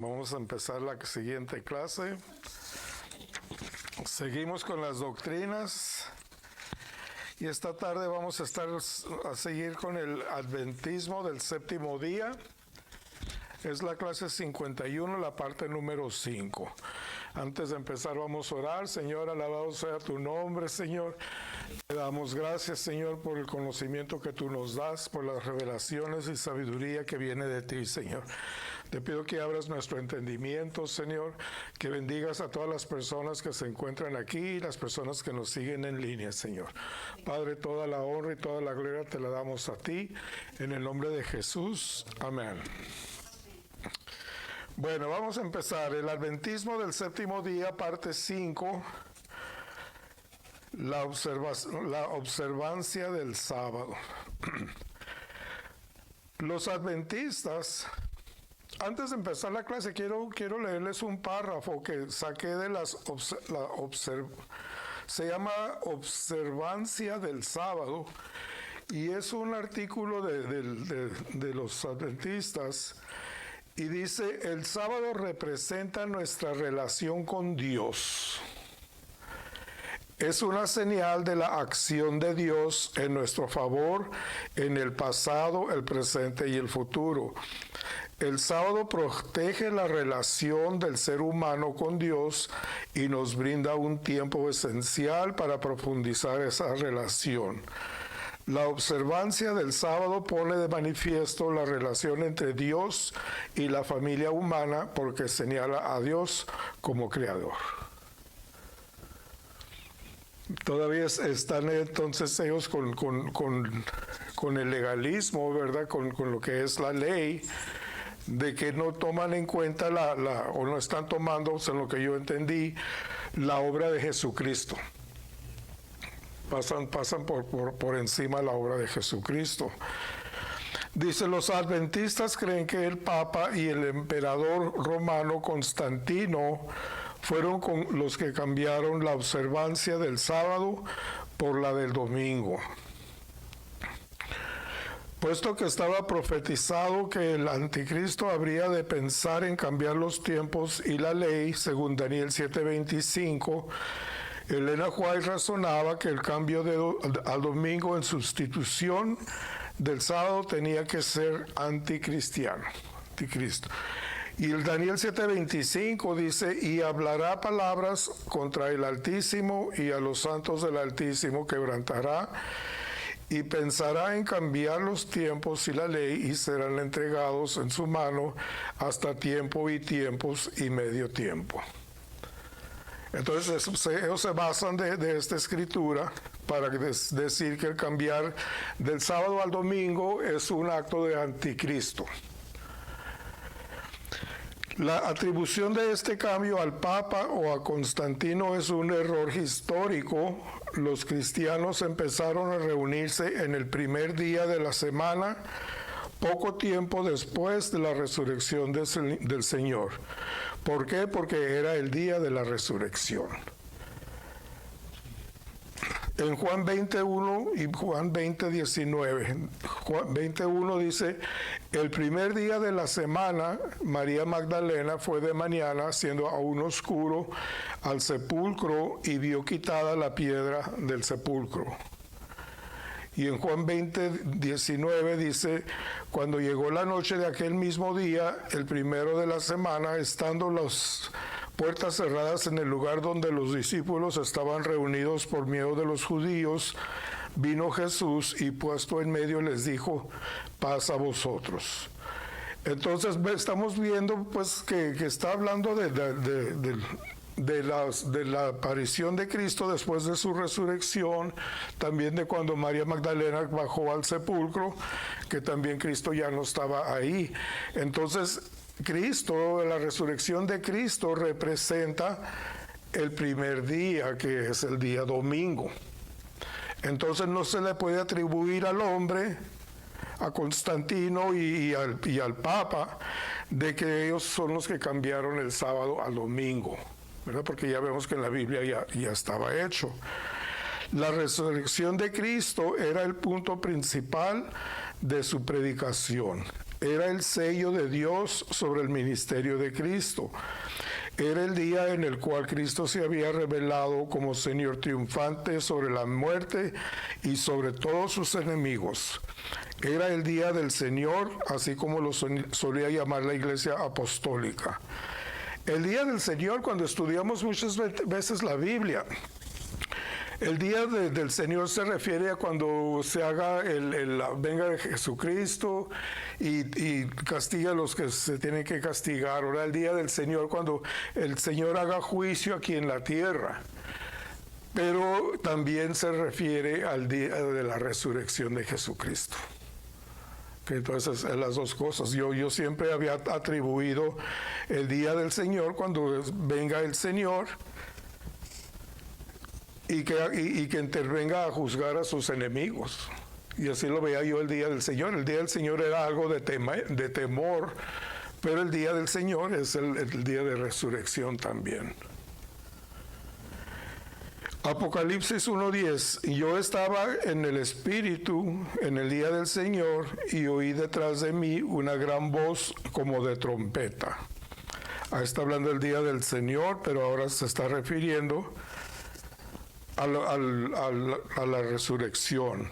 Vamos a empezar la siguiente clase. Seguimos con las doctrinas y esta tarde vamos a seguir con el adventismo del séptimo día. Es la clase 51, la parte número 5. Antes de empezar vamos a orar. Señor, alabado sea tu nombre, Señor. Te damos gracias, Señor, por el conocimiento que tú nos das, por las revelaciones y sabiduría que viene de ti, Señor. Te pido que abras nuestro entendimiento, Señor, que bendigas a todas las personas que se encuentran aquí y las personas que nos siguen en línea, Señor. Padre, toda la honra y toda la gloria te la damos a ti, en el nombre de Jesús. Amén. Bueno, vamos a empezar. El adventismo del séptimo día, parte 5, la observancia del sábado. Los adventistas, antes de empezar la clase, quiero leerles un párrafo que saqué de se llama Observancia del Sábado, y es un artículo de los adventistas. Y dice, el sábado representa nuestra relación con Dios. Es una señal de la acción de Dios en nuestro favor en el pasado, el presente y el futuro. El sábado protege la relación del ser humano con Dios y nos brinda un tiempo esencial para profundizar esa relación. La observancia del sábado pone de manifiesto la relación entre Dios y la familia humana porque señala a Dios como creador. Todavía están entonces ellos con el legalismo, ¿verdad? Con lo que es la ley, de que no toman en cuenta o no están tomando, en lo que yo entendí, la obra de Jesucristo. Pasan por encima la obra de Jesucristo. Dice, los adventistas creen que el Papa y el emperador romano Constantino fueron los que cambiaron la observancia del sábado por la del domingo. Puesto que estaba profetizado que el anticristo habría de pensar en cambiar los tiempos y la ley, según Daniel 7:25, Elena White razonaba que el cambio al domingo en sustitución del sábado tenía que ser anticristo. Y el Daniel 7:25 dice, y hablará palabras contra el Altísimo y a los santos del Altísimo quebrantará, y pensará en cambiar los tiempos y la ley, y serán entregados en su mano hasta tiempo y tiempos y medio tiempo. Entonces ellos se basan de esta escritura para decir que el cambiar del sábado al domingo es un acto de anticristo. La atribución de este cambio al Papa o a Constantino es un error histórico. Los cristianos empezaron a reunirse en el primer día de la semana, poco tiempo después de la resurrección del Señor. ¿Por qué? Porque era el día de la resurrección. En Juan 21 y Juan 20:19, Juan 21 dice, el primer día de la semana, María Magdalena fue de mañana, siendo aún oscuro, al sepulcro y vio quitada la piedra del sepulcro. Y en Juan 20:19 dice, cuando llegó la noche de aquel mismo día, el primero de la semana, estando las puertas cerradas en el lugar donde los discípulos estaban reunidos por miedo de los judíos, vino Jesús y puesto en medio les dijo, paz a vosotros. Entonces estamos viendo pues que está hablando de la aparición de Cristo después de su resurrección, también de cuando María Magdalena bajó al sepulcro, que también Cristo ya no estaba ahí. Entonces Cristo, la resurrección de Cristo representa el primer día, que es el día domingo. Entonces no se le puede atribuir al hombre, a Constantino y al Papa, de que ellos son los que cambiaron el sábado al domingo, ¿verdad? Porque ya vemos que en la Biblia ya estaba hecho. La resurrección de Cristo era el punto principal de su predicación. Era el sello de Dios sobre el ministerio de Cristo. Era el día en el cual Cristo se había revelado como Señor triunfante sobre la muerte y sobre todos sus enemigos. Era el día del Señor, así como lo solía llamar la Iglesia Apostólica. El día del Señor, cuando estudiamos muchas veces la Biblia, el día del Señor se refiere a cuando se haga venga de Jesucristo y castiga a los que se tienen que castigar. Ahora el día del Señor, cuando el Señor haga juicio aquí en la tierra. Pero también se refiere al día de la resurrección de Jesucristo. Entonces, las dos cosas. Yo siempre había atribuido el día del Señor, cuando venga el Señor, y que intervenga a juzgar a sus enemigos. Y así lo veía yo el día del Señor. El día del Señor era algo de temor, pero el día del Señor es el día de resurrección también. Apocalipsis 1:10. Yo estaba en el Espíritu en el día del Señor y oí detrás de mí una gran voz como de trompeta. Ahí está hablando del día del Señor, pero ahora se está refiriendo a la resurrección.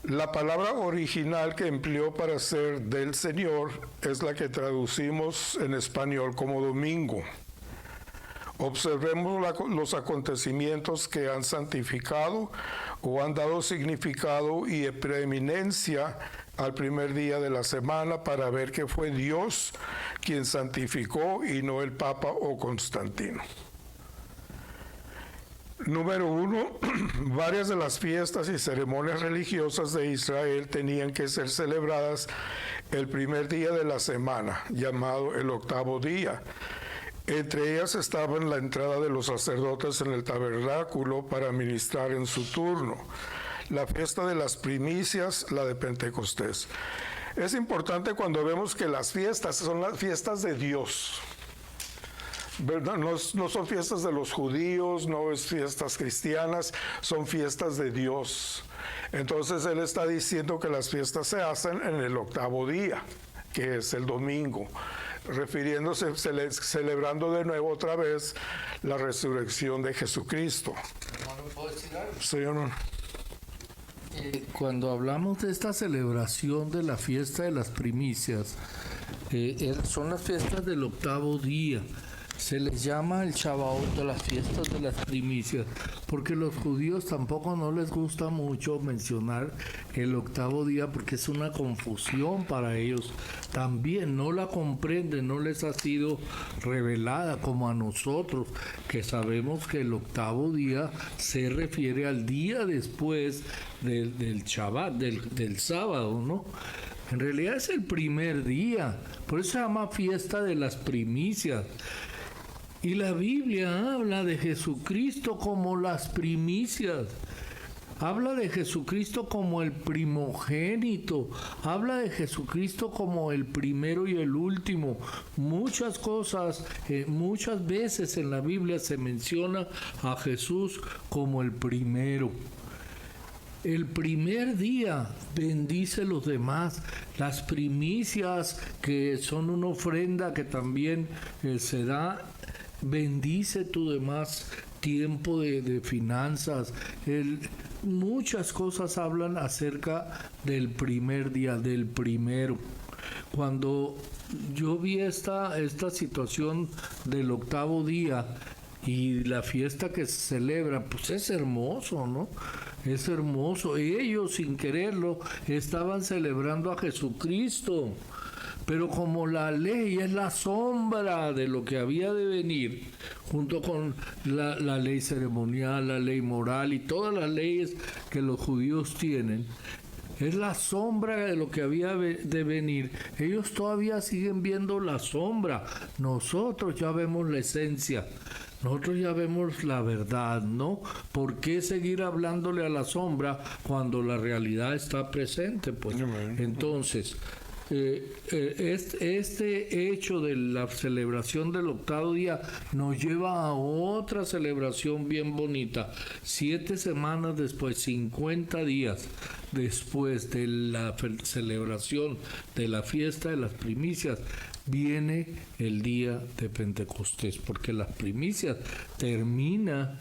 La palabra original que empleó para ser del Señor es la que traducimos en español como domingo. Observemos los acontecimientos que han santificado o han dado significado y preeminencia al primer día de la semana para ver que fue Dios quien santificó y no el Papa o Constantino. Número 1, varias de las fiestas y ceremonias religiosas de Israel tenían que ser celebradas el primer día de la semana, llamado el octavo día. Entre ellas estaba la entrada de los sacerdotes en el tabernáculo para ministrar en su turno, la fiesta de las primicias, la de Pentecostés. Es importante cuando vemos que las fiestas son las fiestas de Dios, ¿verdad? No son fiestas de los judíos, no es fiestas cristianas, son fiestas de Dios. Entonces él está diciendo que las fiestas se hacen en el octavo día, que es el domingo, refiriéndose, celebrando de nuevo otra vez la resurrección de Jesucristo. ¿Puedo decir algo? Sí, hermano. Cuando hablamos de esta celebración de la fiesta de las primicias, son las fiestas del octavo día. Se les llama el Shavuot, las fiestas de las primicias, porque los judíos tampoco no les gusta mucho mencionar el octavo día porque es una confusión para ellos. También no la comprenden, no les ha sido revelada como a nosotros, que sabemos que el octavo día se refiere al día después del Shabbat, del sábado, ¿no? En realidad es el primer día, por eso se llama fiesta de las primicias. Y la Biblia habla de Jesucristo como las primicias. Habla de Jesucristo como el primogénito. Habla de Jesucristo como el primero y el último. Muchas cosas, muchas veces en la Biblia se menciona a Jesús como el primero. El primer día bendice los demás. Las primicias, que son una ofrenda que también se da, bendice tu demás tiempo de finanzas. Muchas cosas hablan acerca del primer día, del primero. Cuando yo vi esta situación del octavo día y la fiesta que se celebra, pues es hermoso, ¿no? Es hermoso. Ellos, sin quererlo, estaban celebrando a Jesucristo. Pero como la ley es la sombra de lo que había de venir, junto con la ley ceremonial, la ley moral y todas las leyes que los judíos tienen, es la sombra de lo que había de venir. Ellos todavía siguen viendo la sombra. Nosotros ya vemos la esencia. Nosotros ya vemos la verdad, ¿no? ¿Por qué seguir hablándole a la sombra cuando la realidad está presente? Pues entonces, este hecho de la celebración del octavo día nos lleva a otra celebración bien bonita. 7 semanas después, 50 días después de la celebración de la fiesta de las primicias, viene el día de Pentecostés, porque las primicias termina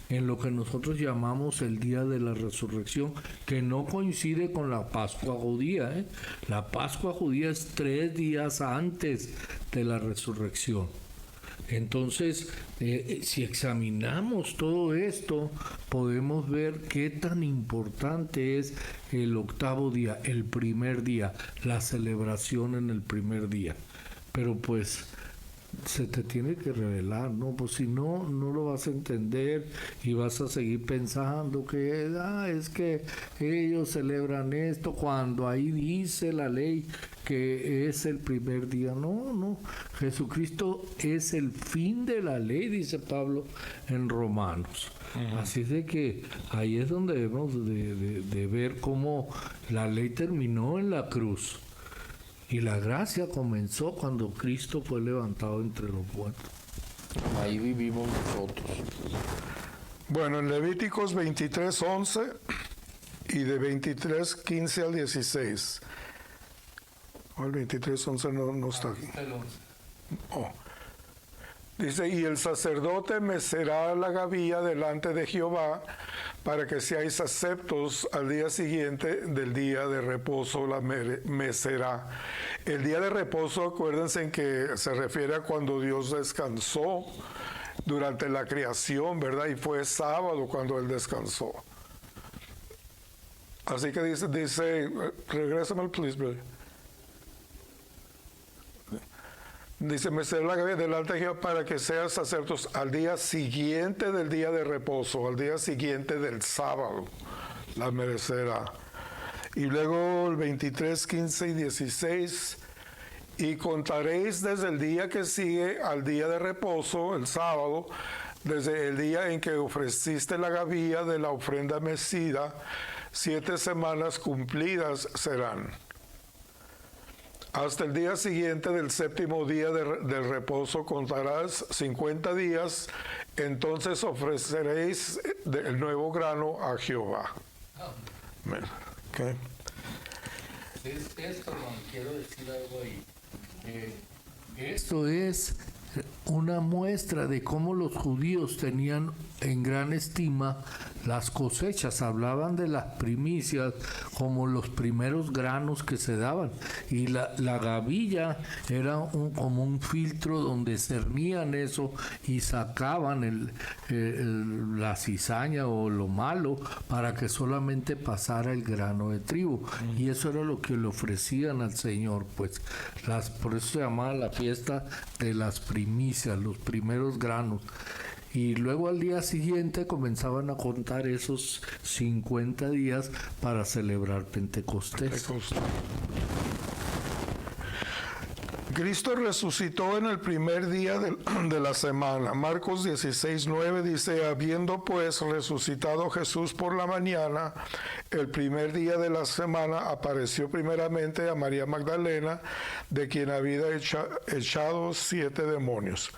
en lo que nosotros llamamos el día de la resurrección, que no coincide con la Pascua judía, ¿eh? La Pascua judía es 3 días antes de la resurrección. Entonces, si examinamos todo esto, podemos ver qué tan importante es el octavo día, el primer día, la celebración en el primer día. Pero pues se te tiene que revelar, ¿no? Pues si no, no lo vas a entender y vas a seguir pensando que es que ellos celebran esto cuando ahí dice la ley que es el primer día. No, no, Jesucristo es el fin de la ley, dice Pablo en Romanos. Así de que ahí es donde debemos de ver cómo la ley terminó en la cruz. Y la gracia comenzó cuando Cristo fue levantado entre los muertos. Ahí vivimos nosotros. Bueno, en Levíticos 23:11 y de 23:15 al 16. El 23:11 no está aquí. Oh. Dice, y el sacerdote mecerá la gavilla delante de Jehová para que seáis aceptos al día siguiente del día de reposo, la mecerá. El día de reposo, acuérdense en que se refiere a cuando Dios descansó durante la creación, ¿verdad? Y fue sábado cuando Él descansó. Así que dice, regrésame, please, brother. Dice, mecerá la gavilla delante de Jehová para que seas aceptos al día siguiente del día de reposo, al día siguiente del sábado, la merecerá. Y luego el 23, 15 y 16, y contaréis desde el día que sigue al día de reposo, el sábado, desde el día en que ofreciste la gavilla de la ofrenda mecida, 7 semanas cumplidas serán. Hasta el día siguiente del séptimo día del reposo contarás 50 días, entonces ofreceréis el nuevo grano a Jehová. Amén. Okay. Esto, hermano, quiero decir algo ahí. Esto es una muestra de cómo los judíos tenían en gran estima las cosechas. Hablaban de las primicias como los primeros granos que se daban, y la gavilla era como un filtro donde cernían eso y sacaban la cizaña o lo malo para que solamente pasara el grano de trigo, y eso era lo que le ofrecían al Señor. Pues por eso se llamaba la fiesta de las primicias, los primeros granos. Y luego al día siguiente comenzaban a contar esos 50 días para celebrar Pentecostés. Cristo resucitó en el primer día de la semana. Marcos 16:9 dice, habiendo pues resucitado Jesús por la mañana, el primer día de la semana apareció primeramente a María Magdalena, de quien había echado 7 demonios.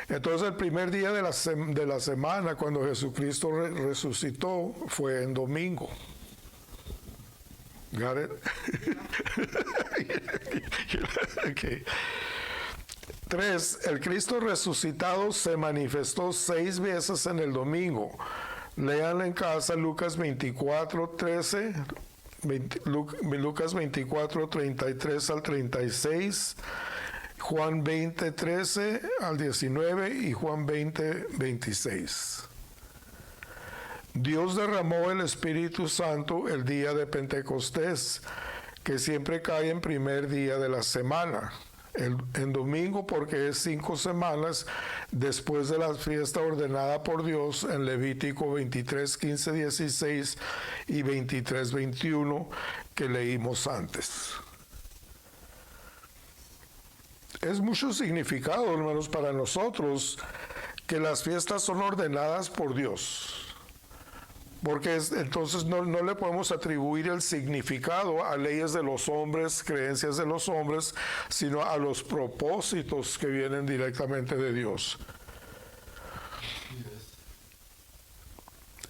Entonces el primer día de la semana, cuando Jesucristo resucitó, fue en domingo. Got it? Okay. 3. El Cristo resucitado se manifestó 6 veces en el domingo. Lean en casa Lucas 24:13, Lucas 24:33 al 36, Juan 20:13 al 19 y Juan 20:26. Dios derramó el Espíritu Santo el día de Pentecostés, que siempre cae en primer día de la semana. En domingo, porque es 5 semanas después de la fiesta ordenada por Dios en Levítico 23, 15, 16 y 23, 21 que leímos antes. Es mucho significado, hermanos, para nosotros que las fiestas son ordenadas por Dios. Porque entonces no le podemos atribuir el significado a leyes de los hombres, creencias de los hombres, sino a los propósitos que vienen directamente de Dios.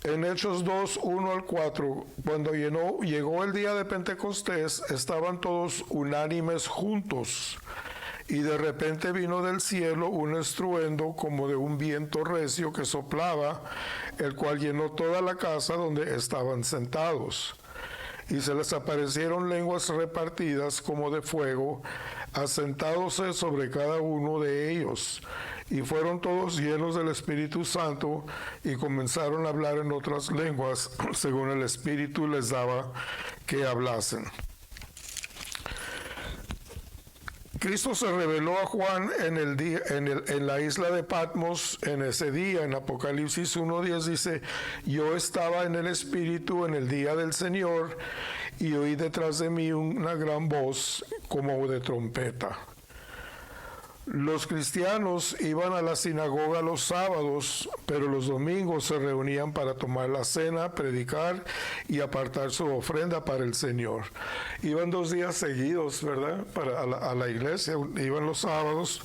En Hechos 2, 1 al 4, cuando llegó el día de Pentecostés, estaban todos unánimes juntos. Y de repente vino del cielo un estruendo como de un viento recio que soplaba, el cual llenó toda la casa donde estaban sentados. Y se les aparecieron lenguas repartidas como de fuego, asentándose sobre cada uno de ellos. Y fueron todos llenos del Espíritu Santo y comenzaron a hablar en otras lenguas, según el Espíritu les daba que hablasen. Cristo se reveló a Juan en la isla de Patmos en ese día. En Apocalipsis 1:10 dice: yo estaba en el Espíritu en el día del Señor y oí detrás de mí una gran voz como de trompeta. Los cristianos iban a la sinagoga los sábados, pero los domingos se reunían para tomar la cena, predicar y apartar su ofrenda para el Señor. Iban 2 días seguidos, ¿verdad? A la iglesia, iban los sábados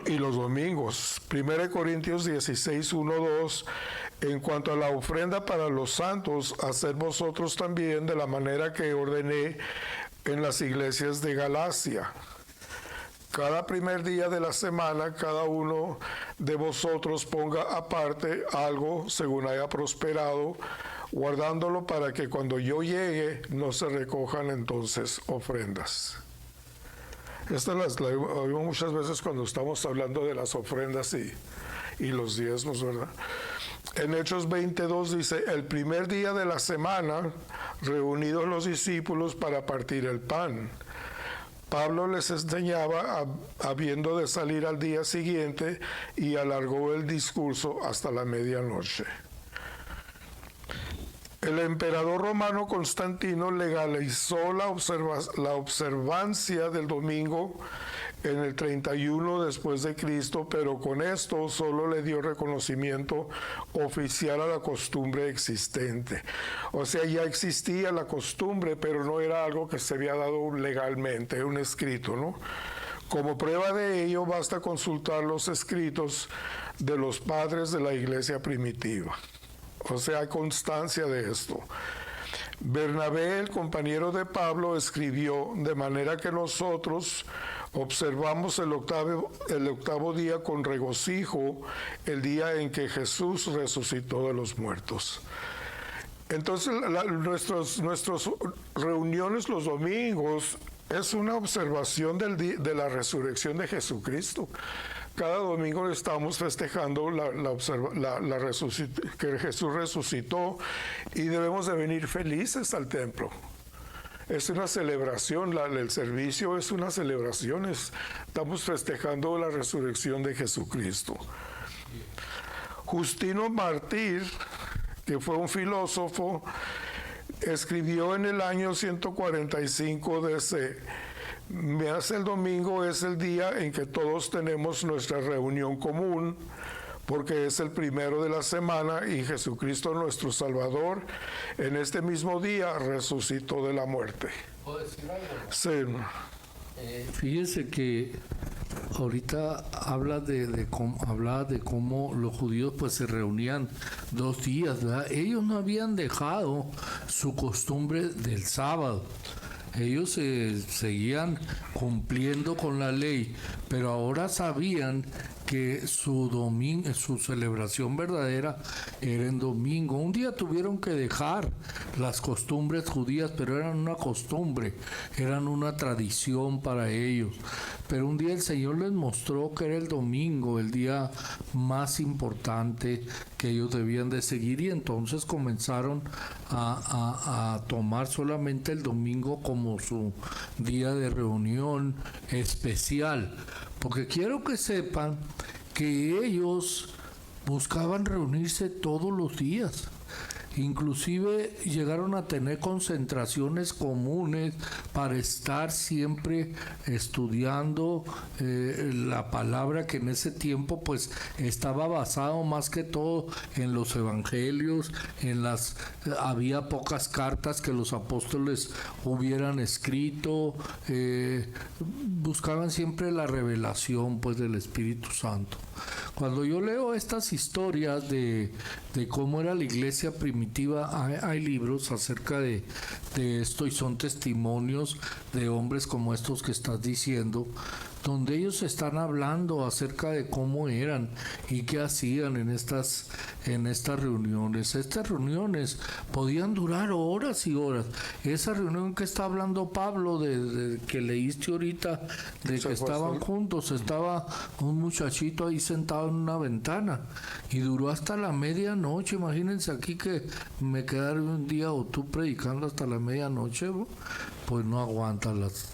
y los domingos. 1 Corintios 16, 1, 2. En cuanto a la ofrenda para los santos, haced vosotros también de la manera que ordené en las iglesias de Galacia. Cada primer día de la semana, cada uno de vosotros ponga aparte algo según haya prosperado, guardándolo para que cuando yo llegue no se recojan entonces ofrendas. Esta la oímos muchas veces cuando estamos hablando de las ofrendas y los diezmos, ¿verdad? En Hechos 22 dice: el primer día de la semana, reunidos los discípulos para partir el pan, Pablo les enseñaba habiendo de salir al día siguiente y alargó el discurso hasta la medianoche. El emperador romano Constantino legalizó la observancia del domingo en el 31 después de Cristo, pero con esto solo le dio reconocimiento oficial a la costumbre existente. O sea, ya existía la costumbre, pero no era algo que se había dado legalmente, un escrito, ¿no? Como prueba de ello, basta consultar los escritos de los padres de la iglesia primitiva. O sea, hay constancia de esto. Bernabé, el compañero de Pablo, escribió: de manera que nosotros observamos el octavo día con regocijo, el día en que Jesús resucitó de los muertos. Entonces, nuestras reuniones los domingos es una observación de la resurrección de Jesucristo. Cada domingo estamos festejando que Jesús resucitó y debemos de venir felices al templo. Es una celebración, el servicio es una celebración, estamos festejando la resurrección de Jesucristo. Justino Mártir, que fue un filósofo, escribió en el año 145 DC: el domingo es el día en que todos tenemos nuestra reunión común, porque es el primero de la semana y Jesucristo nuestro Salvador en este mismo día resucitó de la muerte. ¿Puedo decir algo? Sí. Fíjese que ahorita hablaba de cómo los judíos pues se reunían 2 días, ¿verdad? Ellos no habían dejado su costumbre del sábado. Ellos seguían cumpliendo con la ley, pero ahora sabían que su celebración verdadera era en domingo. Un día tuvieron que dejar las costumbres judías, pero eran una costumbre, eran una tradición para ellos. Pero un día el Señor les mostró que era el domingo, el día más importante que ellos debían de seguir, y entonces comenzaron a tomar solamente el domingo como su día de reunión especial. Porque quiero que sepan que ellos buscaban reunirse todos los días. Inclusive llegaron a tener concentraciones comunes para estar siempre estudiando la palabra, que en ese tiempo pues estaba basado más que todo en los evangelios, había pocas cartas que los apóstoles hubieran escrito, buscaban siempre la revelación pues del Espíritu Santo. Cuando yo leo estas historias de cómo era la iglesia primitiva, hay libros acerca de esto y son testimonios de hombres como estos que estás diciendo, donde ellos están hablando acerca de cómo eran y qué hacían en estas reuniones. Estas reuniones podían durar horas y horas. Esa reunión que está hablando Pablo, de que leíste ahorita, de que estaban juntos, estaba un muchachito ahí sentado en una ventana y duró hasta la medianoche. Imagínense aquí que me quedaré un día o tú predicando hasta la medianoche, ¿no? Pues no aguantan, las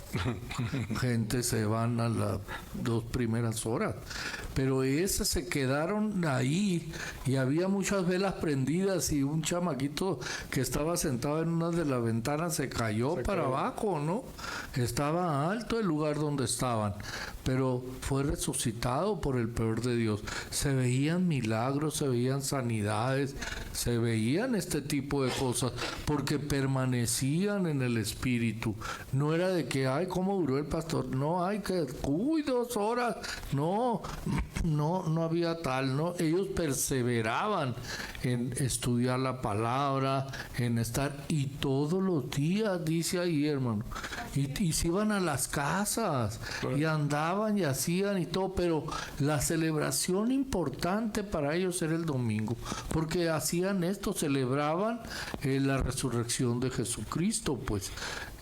gente se van a las 2 primeras horas, pero esas se quedaron ahí y había muchas velas prendidas y un chamaquito que estaba sentado en una de las ventanas se cayó para abajo, ¿no? Estaba alto el lugar donde estaban, pero fue resucitado por el poder de Dios. Se veían milagros, se veían sanidades, se veían este tipo de cosas porque permanecían en el Espíritu. No era de que, ay, ¿cómo duró el pastor? No, hay que, 2 horas. No había tal, ¿no? Ellos perseveraban en estudiar la palabra, en estar, y todos los días, dice ahí, hermano, y se iban a las casas, y andaban y hacían y todo, pero la celebración importante para ellos era el domingo, porque hacían esto, celebraban la resurrección de Jesucristo, pues.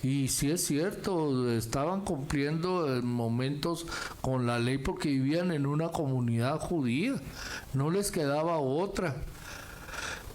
Y sí es cierto, estaban cumpliendo momentos con la ley porque vivían en una comunidad judía, no les quedaba otra.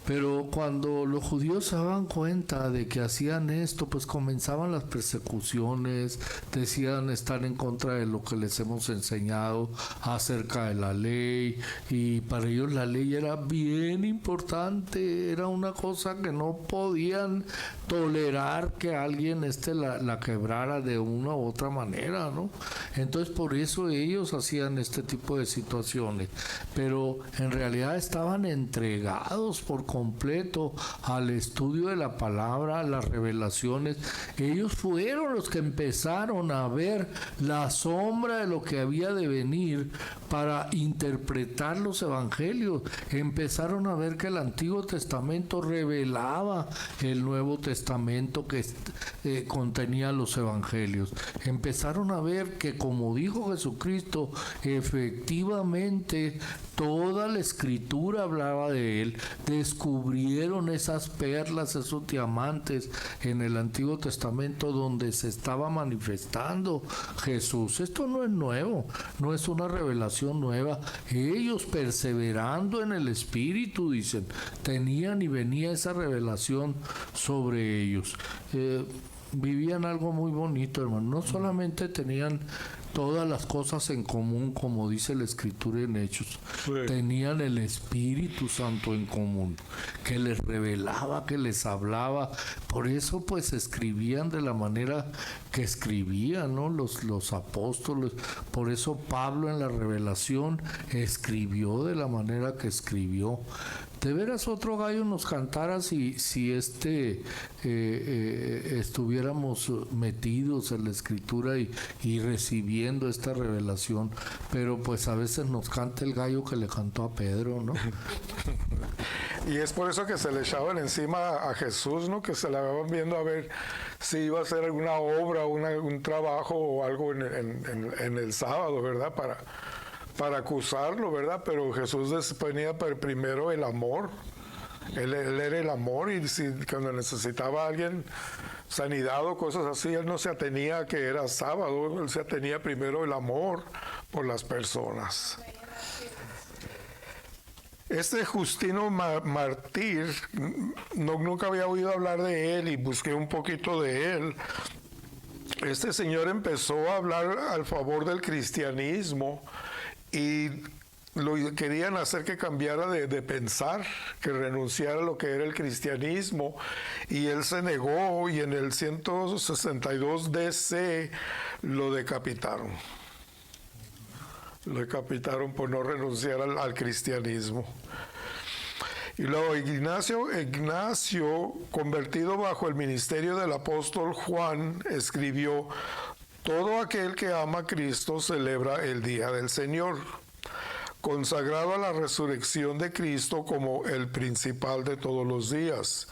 Pero cuando los judíos se daban cuenta de que hacían esto, pues comenzaban las persecuciones, decían estar en contra de lo que les hemos enseñado acerca de la ley, y para ellos la ley era bien importante, era una cosa que no podían tolerar que alguien la quebrara de una u otra manera, ¿no? Entonces por eso ellos hacían este tipo de situaciones, pero en realidad estaban entregados por completo al estudio de la palabra, a las revelaciones. Ellos fueron los que empezaron a ver la sombra de lo que había de venir para interpretar los evangelios. Empezaron a ver que el Antiguo Testamento revelaba el Nuevo Testamento que contenía los evangelios. Empezaron a ver que, como dijo Jesucristo, efectivamente toda la escritura hablaba de él. Descubrieron esas perlas, esos diamantes en el Antiguo Testamento donde se estaba manifestando Jesús. Esto no es nuevo, no es una revelación nueva. Ellos, perseverando en el Espíritu, dicen, tenían y venía esa revelación sobre ellos. Vivían algo muy bonito, hermano. No solamente tenían todas las cosas en común, como dice la Escritura en Hechos, sí, tenían el Espíritu Santo en común, que les revelaba, que les hablaba. Por eso pues escribían de la manera que escribían, ¿no? Los apóstoles. Por eso Pablo en la Revelación escribió de la manera que escribió. De veras otro gallo nos cantara si estuviéramos metidos en la Escritura y recibiendo esta revelación, pero pues a veces nos canta el gallo que le cantó a Pedro, ¿no? Y es por eso que se le echaban encima a Jesús, ¿no? Que se la iban viendo a ver si iba a hacer alguna obra, un trabajo o algo en el sábado, ¿verdad? Para acusarlo, ¿verdad? Pero Jesús ponía primero el amor. Él era el amor, y cuando necesitaba a alguien sanidad o cosas así, él no se atenía a que era sábado, él se atenía primero el amor por las personas. Este Justino Mártir, nunca había oído hablar de él y busqué un poquito de él. Este señor empezó a hablar al favor del cristianismo y lo querían hacer que cambiara de pensar, que renunciara a lo que era el cristianismo, y él se negó, y en el 162 DC lo decapitaron. Lo decapitaron por no renunciar al cristianismo. Y luego Ignacio, convertido bajo el ministerio del apóstol Juan, escribió: todo aquel que ama a Cristo celebra el día del Señor. consagrado a la resurrección de Cristo como el principal de todos los días,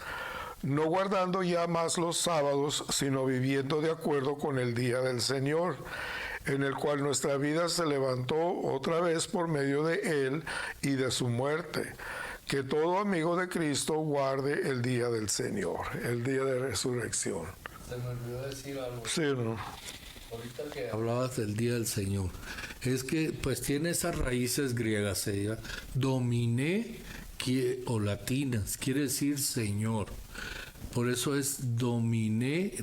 no guardando ya más los sábados, sino viviendo de acuerdo con el día del Señor, en el cual nuestra vida se levantó otra vez por medio de Él y de su muerte. Que todo amigo de Cristo guarde el día del Señor, el día de resurrección. Se me olvidó decir algo. Sí, ¿no? Ahorita que hablabas del día del Señor, es que pues tiene esas raíces griegas, dominé o latinas, quiere decir Señor. Por eso es dominé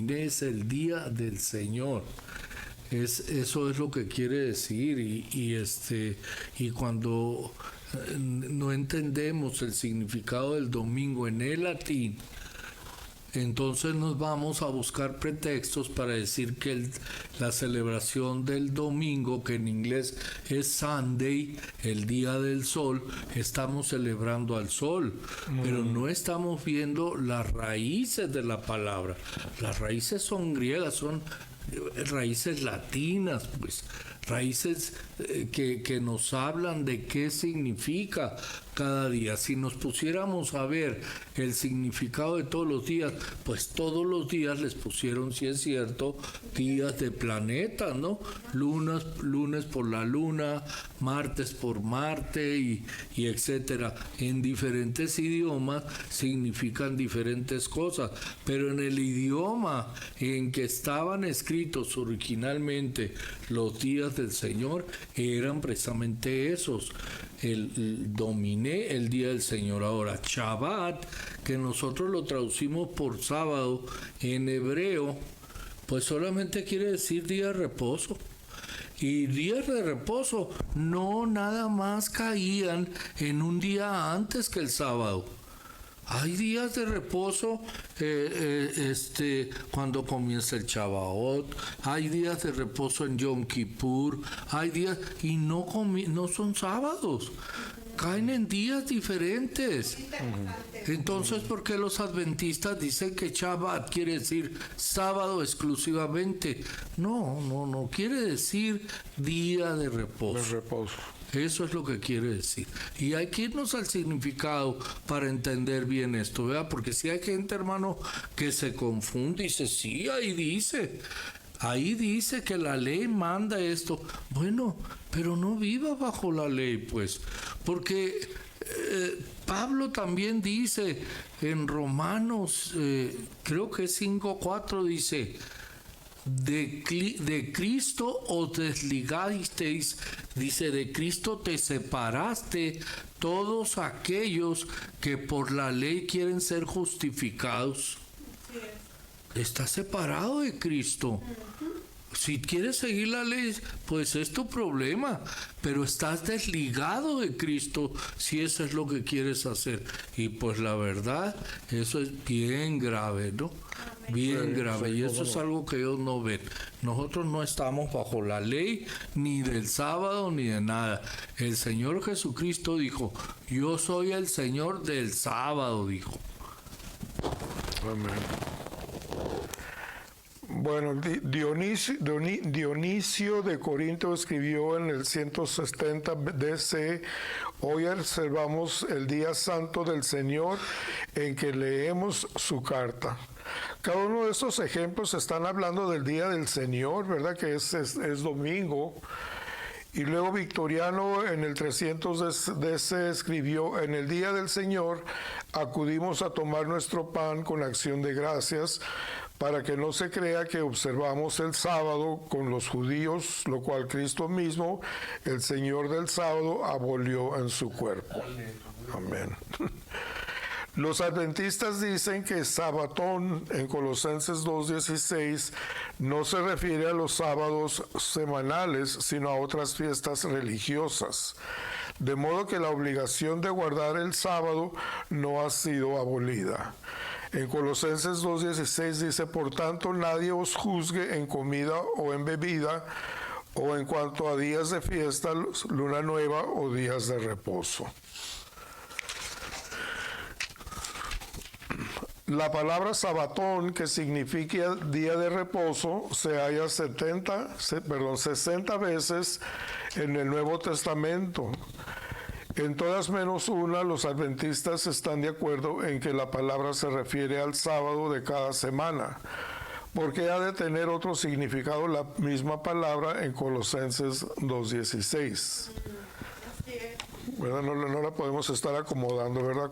es el día del Señor. Eso es lo que quiere decir y cuando no entendemos el significado del domingo en el latín, entonces nos vamos a buscar pretextos para decir que la celebración del domingo, que en inglés es Sunday, el día del sol, estamos celebrando al sol, pero no estamos viendo las raíces de la palabra. Las raíces son griegas, son raíces latinas, pues raíces que nos hablan de qué significa cada día. Si nos pusiéramos a ver el significado de todos los días, pues todos los días les pusieron, si es cierto, días de planetas, ¿no? Lunes por la luna, martes por Marte y etcétera. En diferentes idiomas significan diferentes cosas, pero en el idioma en que estaban escritos originalmente los días del Señor eran precisamente esos. Dominé el día del Señor. Ahora, Shabbat, que nosotros lo traducimos por sábado en hebreo, pues solamente quiere decir día de reposo. Y días de reposo no nada más caían en un día antes que el sábado. Hay días de reposo cuando comienza el Shavuot, hay días de reposo en Yom Kippur, hay días y no son sábados, caen en días diferentes. Entonces, ¿por qué los adventistas dicen que Shabbat quiere decir sábado exclusivamente? No, quiere decir día de reposo. De reposo. Eso es lo que quiere decir. Y hay que irnos al significado para entender bien esto, ¿verdad? Porque si hay gente, hermano, que se confunde y dice, sí, ahí dice que la ley manda esto. Bueno, pero no viva bajo la ley, pues. Porque Pablo también dice en Romanos, creo que 5:4 dice, de Cristo os desligasteis, dice, de Cristo te separaste todos aquellos que por la ley quieren ser justificados. Estás separado de Cristo. Si quieres seguir la ley, pues es tu problema, pero estás desligado de Cristo si eso es lo que quieres hacer. Y pues la verdad, eso es bien grave, ¿no? Bien grave, y eso es algo que ellos no ven. Nosotros no estamos bajo la ley ni del sábado ni de nada. El Señor Jesucristo dijo, yo soy el Señor del sábado, dijo. Amén. Bueno, Dionisio de Corinto escribió en el 170 DC, hoy observamos el día santo del Señor en que leemos su carta. Cada uno de estos ejemplos están hablando del día del Señor, ¿verdad? Que es domingo. Y luego Victoriano en el 300 DC escribió, en el día del Señor acudimos a tomar nuestro pan con acción de gracias, para que no se crea que observamos el sábado con los judíos, lo cual Cristo mismo, el Señor del sábado, abolió en su cuerpo. Amén. Los adventistas dicen que sabatón en Colosenses 2:16 no se refiere a los sábados semanales, sino a otras fiestas religiosas. De modo que la obligación de guardar el sábado no ha sido abolida. En Colosenses 2:16 dice, por tanto, nadie os juzgue en comida o en bebida, o en cuanto a días de fiesta, luna nueva o días de reposo. La palabra sabatón, que significa día de reposo, se halla 60 veces en el Nuevo Testamento. En todas menos una, los adventistas están de acuerdo en que la palabra se refiere al sábado de cada semana, porque ha de tener otro significado la misma palabra en Colosenses 2:16. ¿Verdad? No la podemos estar acomodando, ¿verdad?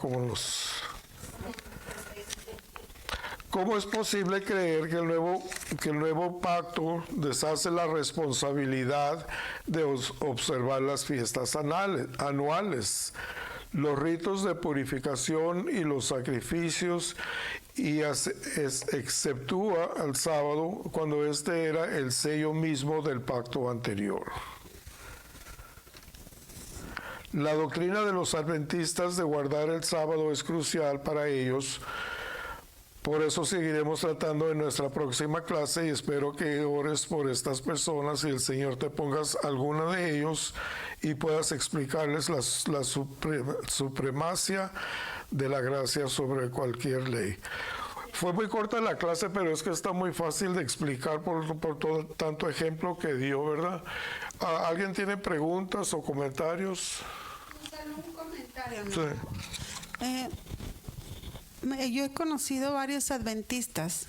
¿Cómo es posible creer que el nuevo pacto deshace la responsabilidad de observar las fiestas anuales, los ritos de purificación y los sacrificios, y exceptúa al sábado cuando este era el sello mismo del pacto anterior? La doctrina de los adventistas de guardar el sábado es crucial para ellos. Por eso seguiremos tratando en nuestra próxima clase y espero que ores por estas personas y el Señor te pongas alguna de ellos y puedas explicarles la supremacia de la gracia sobre cualquier ley. Fue muy corta la clase, pero es que está muy fácil de explicar por todo tanto ejemplo que dio, ¿verdad? ¿Alguien tiene preguntas o comentarios? Un comentario, ¿no? Sí. Yo he conocido varios adventistas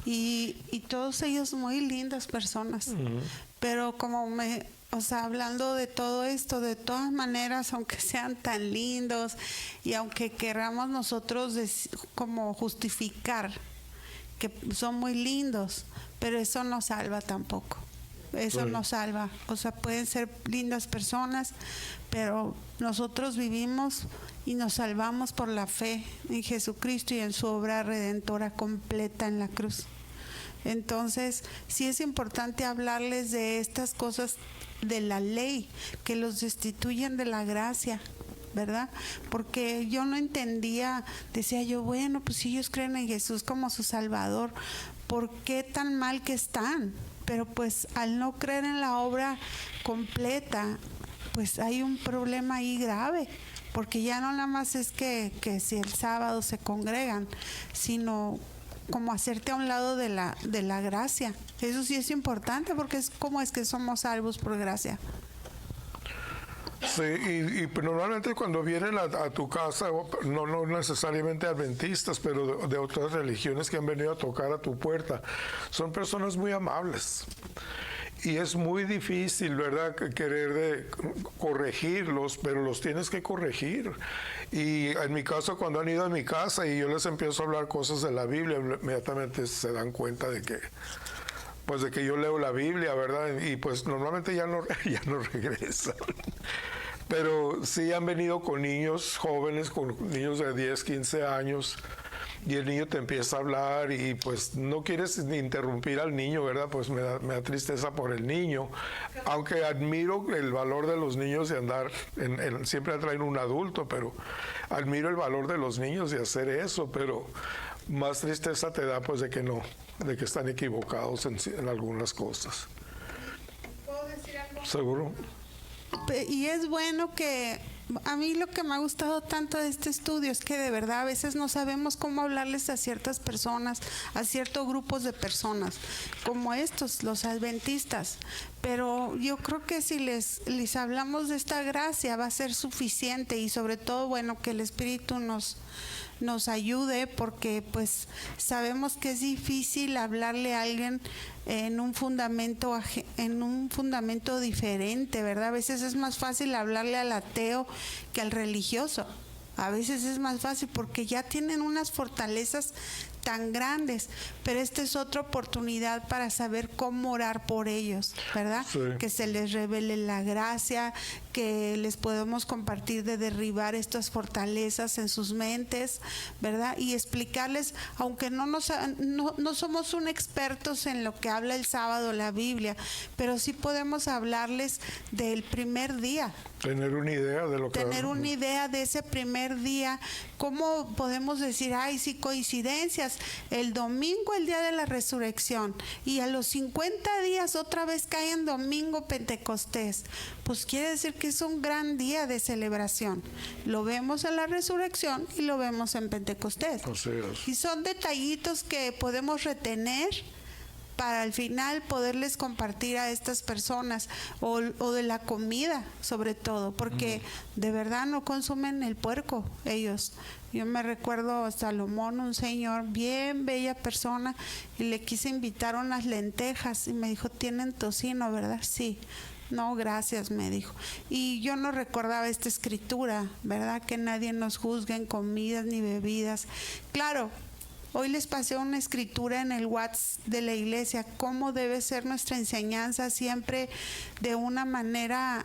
y todos ellos muy lindas personas, pero hablando de todo esto, de todas maneras, aunque sean tan lindos y aunque queramos nosotros como justificar que son muy lindos, pero eso no salva tampoco. Eso no salva. O sea, pueden ser lindas personas, pero nosotros vivimos y nos salvamos por la fe en Jesucristo y en su obra redentora completa en la cruz. Entonces, sí es importante hablarles de estas cosas de la ley que los destituyen de la gracia, ¿verdad? Porque yo no entendía, decía yo, bueno, pues si ellos creen en Jesús como su Salvador, ¿por qué tan mal que están? Pero pues al no creer en la obra completa, pues hay un problema ahí grave, porque ya no nada más es que si el sábado se congregan, sino como hacerte a un lado de la gracia. Eso sí es importante, porque es como es que somos salvos por gracia. Sí, y normalmente cuando vienen a tu casa, no necesariamente adventistas, pero de otras religiones que han venido a tocar a tu puerta, son personas muy amables. Y es muy difícil, ¿verdad?, querer corregirlos, pero los tienes que corregir. Y en mi caso, cuando han ido a mi casa y yo les empiezo a hablar cosas de la Biblia, inmediatamente se dan cuenta de que yo leo la Biblia, ¿verdad? Y pues normalmente ya no regresan. Pero sí han venido con niños jóvenes, con niños de 10, 15 años, y el niño te empieza a hablar y pues no quieres ni interrumpir al niño, ¿verdad? Pues me da tristeza por el niño, aunque admiro el valor de los niños de andar, siempre traen un adulto, pero admiro el valor de los niños de hacer eso, pero más tristeza te da pues de que están equivocados en algunas cosas. ¿Puedo decir algo? ¿Seguro? Y es bueno que a mí lo que me ha gustado tanto de este estudio es que de verdad a veces no sabemos cómo hablarles a ciertas personas, a ciertos grupos de personas, como estos, los adventistas. Pero yo creo que si les hablamos de esta gracia va a ser suficiente, y sobre todo, bueno, que el Espíritu nos ayude, porque pues sabemos que es difícil hablarle a alguien en un fundamento diferente, ¿verdad? A veces es más fácil hablarle al ateo que al religioso. A veces es más fácil porque ya tienen unas fortalezas tan grandes, pero esta es otra oportunidad para saber cómo orar por ellos, ¿verdad? Sí. Que se les revele la gracia, que les podemos compartir de derribar estas fortalezas en sus mentes, ¿verdad? Y explicarles, aunque no somos expertos en lo que habla el sábado la Biblia, pero sí podemos hablarles del primer día. Tener una idea de lo que... Tener una idea de ese primer día. ¿Cómo podemos decir, ay, sí, coincidencias? días, el domingo, el día de la resurrección, y a los 50 días otra vez cae en domingo Pentecostés, pues quiere decir que es un gran día de celebración. Lo vemos en la resurrección y lo vemos en Pentecostés. Así es. Y son detallitos que podemos retener para al final poderles compartir a estas personas, o de la comida sobre todo, porque de verdad no consumen el puerco ellos. Yo me recuerdo a Salomón, un señor bien bella persona, y le quise invitar unas lentejas y me dijo, ¿tienen tocino, verdad? Sí. No, gracias, me dijo. Y yo no recordaba esta escritura, ¿verdad? Que nadie nos juzgue en comidas ni bebidas. Claro, hoy les pasé una escritura en el WhatsApp de la iglesia, cómo debe ser nuestra enseñanza siempre de una manera,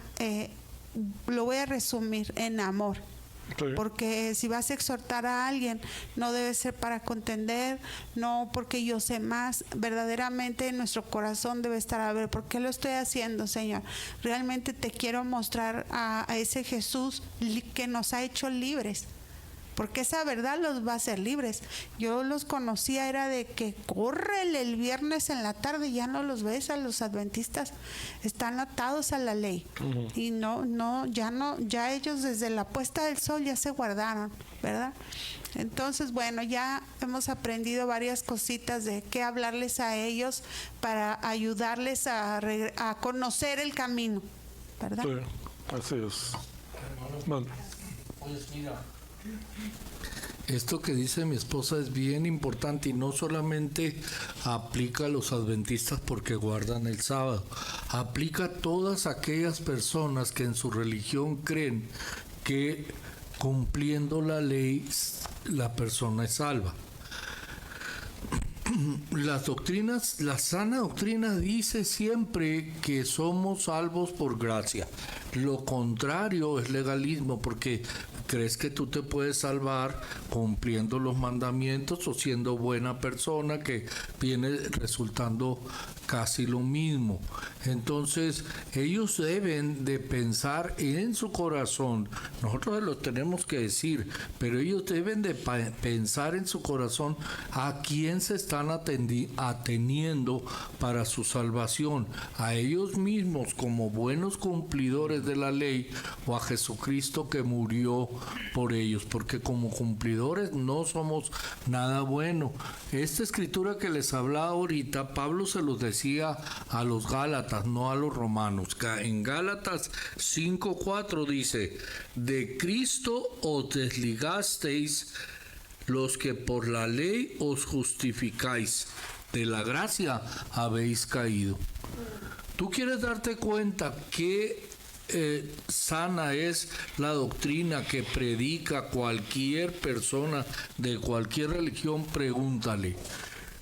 lo voy a resumir, en amor. Sí. Porque si vas a exhortar a alguien, no debe ser para contender, no porque yo sé más. Verdaderamente nuestro corazón debe estar a ver, ¿por qué lo estoy haciendo, Señor? Realmente te quiero mostrar a ese Jesús que nos ha hecho libres, porque esa verdad los va a hacer libres. Yo los conocía, era de que córrele el viernes en la tarde, ya no los ves a los adventistas, están atados a la ley. Y ya ellos desde la puesta del sol ya se guardaron, ¿verdad? Entonces, bueno, ya hemos aprendido varias cositas de qué hablarles a ellos para ayudarles a conocer el camino, ¿verdad? Sí, así es. Bueno. Pues mira, esto que dice mi esposa es bien importante, y no solamente aplica a los adventistas porque guardan el sábado, aplica a todas aquellas personas que en su religión creen que cumpliendo la ley la persona es salva. Las doctrinas, la sana doctrina dice siempre que somos salvos por gracia. Lo contrario es legalismo, porque crees que tú te puedes salvar cumpliendo los mandamientos o siendo buena persona, que viene resultando casi lo mismo. Entonces, ellos deben de pensar en su corazón. Nosotros lo tenemos que decir, pero ellos deben de pensar en su corazón a quién se están ateniendo para su salvación, a ellos mismos como buenos cumplidores de la ley, o a Jesucristo que murió por ellos, porque como cumplidores no somos nada bueno. Esta escritura que les hablaba ahorita, Pablo se los decía a los Gálatas, no a los romanos. En Gálatas 5:4 dice: de Cristo os desligasteis los que por la ley os justificáis, de la gracia habéis caído. ¿Tú quieres darte cuenta que sana es la doctrina que predica cualquier persona de cualquier religión? Pregúntale,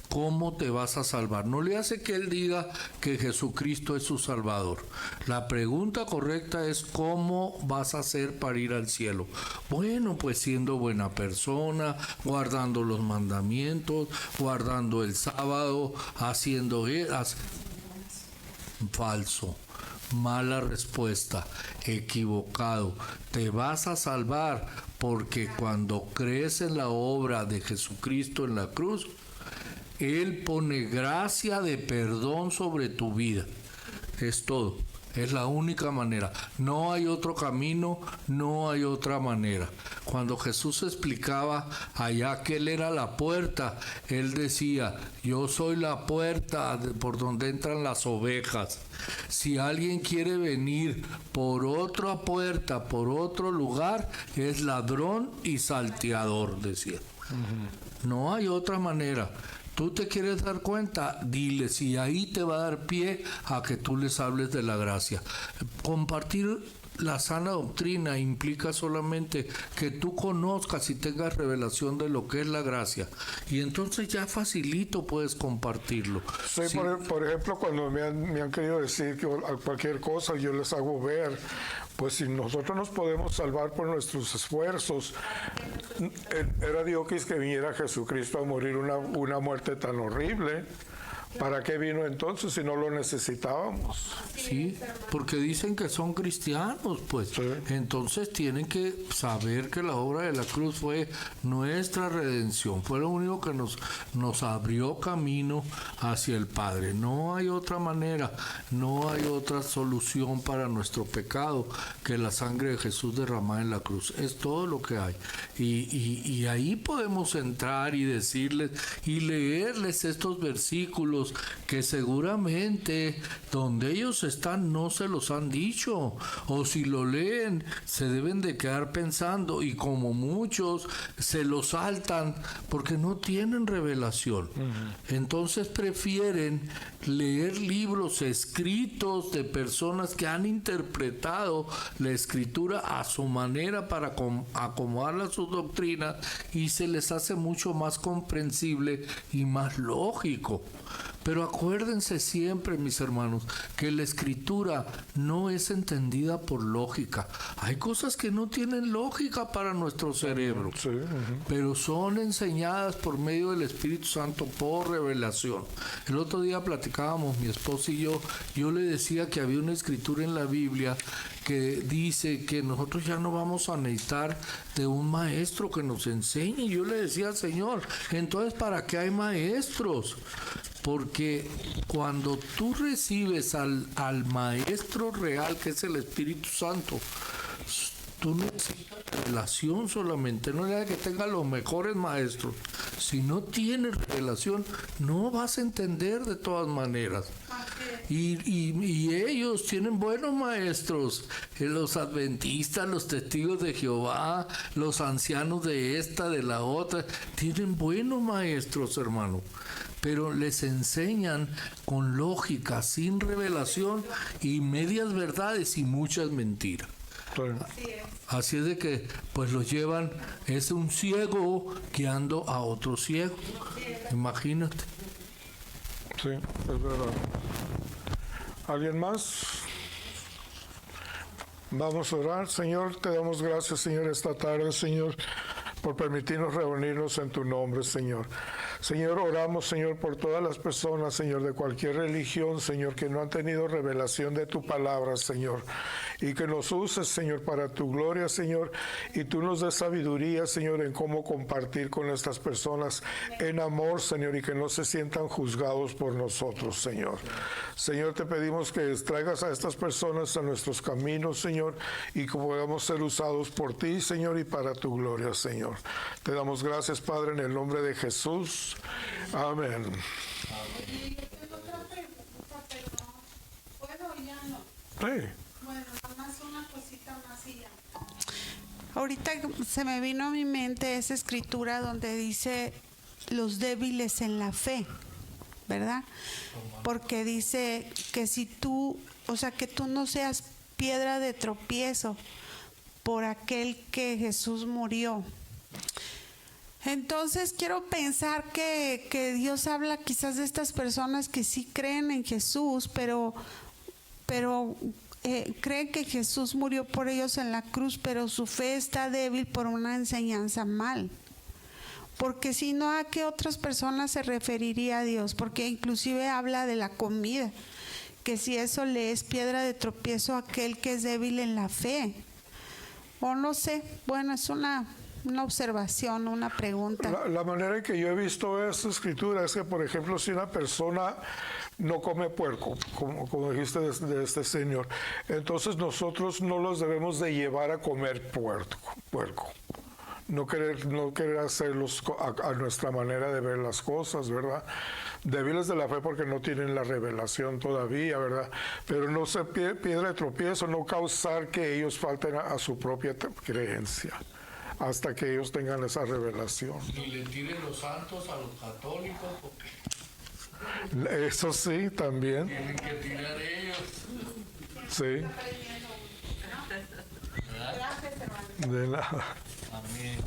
¿cómo te vas a salvar? No le hace que él diga que Jesucristo es su Salvador. La pregunta correcta es: ¿cómo vas a hacer para ir al cielo? Bueno, pues siendo buena persona, guardando los mandamientos, guardando el sábado, haciendo... Falso. Mala respuesta, equivocado. Te vas a salvar porque cuando crees en la obra de Jesucristo en la cruz, Él pone gracia de perdón sobre tu vida. Es todo. Es la única manera. No hay otro camino, no hay otra manera. Cuando Jesús explicaba allá que Él era la puerta, Él decía: yo soy la puerta por donde entran las ovejas. Si alguien quiere venir por otra puerta, por otro lugar, es ladrón y salteador, decía. No hay otra manera. ¿Tú te quieres dar cuenta? Diles, y ahí te va a dar pie a que tú les hables de la gracia. Compartir la sana doctrina implica solamente que tú conozcas y tengas revelación de lo que es la gracia. Y entonces ya facilito puedes compartirlo. Sí, Sí. Por ejemplo, cuando me han querido decir que cualquier cosa, yo les hago ver, pues si nosotros nos podemos salvar por nuestros esfuerzos, era Dios que viniera Jesucristo a morir una muerte tan horrible, ¿Para qué vino entonces si no lo necesitábamos? Sí, porque dicen que son cristianos, pues. Sí. Entonces tienen que saber que la obra de la cruz fue nuestra redención, fue lo único que nos abrió camino hacia el Padre. No hay otra manera, no hay otra solución para nuestro pecado que la sangre de Jesús derramada en la cruz. Es todo lo que hay. Y ahí podemos entrar y decirles y leerles estos versículos que seguramente donde ellos están no se los han dicho, o si lo leen se deben de quedar pensando, y como muchos se lo saltan porque no tienen revelación. Entonces prefieren leer libros escritos de personas que han interpretado la escritura a su manera para acomodarla a sus doctrinas, y se les hace mucho más comprensible y más lógico. Pero acuérdense siempre, mis hermanos, que la escritura no es entendida por lógica. Hay cosas que no tienen lógica para nuestro cerebro, Sí, pero son enseñadas por medio del Espíritu Santo por revelación. El otro día platicábamos, mi esposa y yo le decía que había una escritura en la Biblia que dice que nosotros ya no vamos a necesitar de un maestro que nos enseñe. Y yo le decía al Señor, entonces ¿para qué hay maestros? Porque cuando tú recibes al maestro real, que es el Espíritu Santo, tú necesitas revelación solamente. No es que tenga los mejores maestros. Si no tienes revelación, no vas a entender de todas maneras. Y ellos tienen buenos maestros, los adventistas, los testigos de Jehová, los ancianos de esta, de la otra, tienen buenos maestros, hermano, pero les enseñan con lógica, sin revelación, y medias verdades y muchas mentiras. Así es de que pues los llevan, es un ciego guiando a otro ciego, imagínate. sí, es verdad. ¿Alguien más? Vamos a orar. Señor, te damos gracias, Señor, esta tarde, Señor, por permitirnos reunirnos en tu nombre, Señor. Señor, oramos, Señor, por todas las personas, Señor, de cualquier religión, Señor, que no han tenido revelación de tu palabra, Señor, y que nos uses, Señor, para tu gloria, Señor, y tú nos des sabiduría, Señor, en cómo compartir con estas personas en amor, Señor, y que no se sientan juzgados por nosotros, Señor. Señor, te pedimos que traigas a estas personas a nuestros caminos, Señor, y que podamos ser usados por ti, Señor, y para tu gloria, Señor. Te damos gracias, Padre, en el nombre de Jesús. Amén. Oye, yo tengo otra pregunta, pero no puedo ya no. Sí. Bueno, nada más una cosita más y ya. Ahorita se me vino a mi mente esa escritura donde dice los débiles en la fe, ¿verdad? Porque dice que si tú, o sea, que tú no seas piedra de tropiezo por aquel que Jesús murió. Entonces quiero pensar que Dios habla quizás de estas personas que sí creen en Jesús, pero creen que Jesús murió por ellos en la cruz, pero su fe está débil por una enseñanza mal. Porque si no, ¿a qué otras personas se referiría a Dios? Porque inclusive habla de la comida, que si eso le es piedra de tropiezo a aquel que es débil en la fe. O no sé, bueno, es una observación, una pregunta. La manera en que yo he visto esta escritura es que, por ejemplo, si una persona no come puerco, como dijiste de este señor, entonces nosotros no los debemos de llevar a comer puerco. No querer hacerlos a nuestra manera de ver las cosas, ¿verdad? Débiles de la fe porque no tienen la revelación todavía, ¿verdad? Pero no ser piedra de tropiezo, no causar que ellos falten a su propia creencia hasta que ellos tengan esa revelación. Ni le tiren los santos a los católicos, porque Eso sí, también. tienen que tirar ellos. Sí. Gracias, hermano. De nada. Amén.